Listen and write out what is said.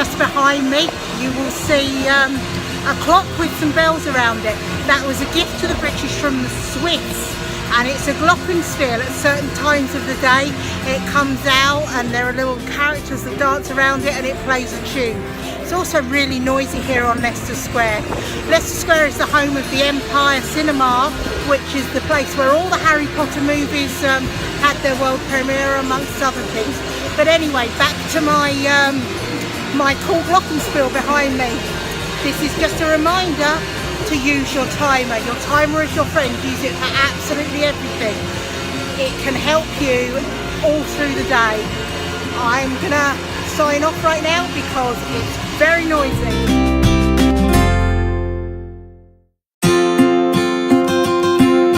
just behind me you will see a clock with some bells around it. That was a gift to the British from the Swiss, and it's a glockenspiel. At certain times of the day it comes out and there are little characters that dance around it and it plays a tune. It's also really noisy here on Leicester Square. Leicester Square is the home of the Empire Cinema, which is the place where all the Harry Potter movies had their world premiere, amongst other things. But anyway, back to my cool glockenspiel behind me. This is just a reminder to use your timer. Your timer is your friend. Use it for absolutely everything. It can help you all through the day. I'm gonna sign off right now because it's very noisy.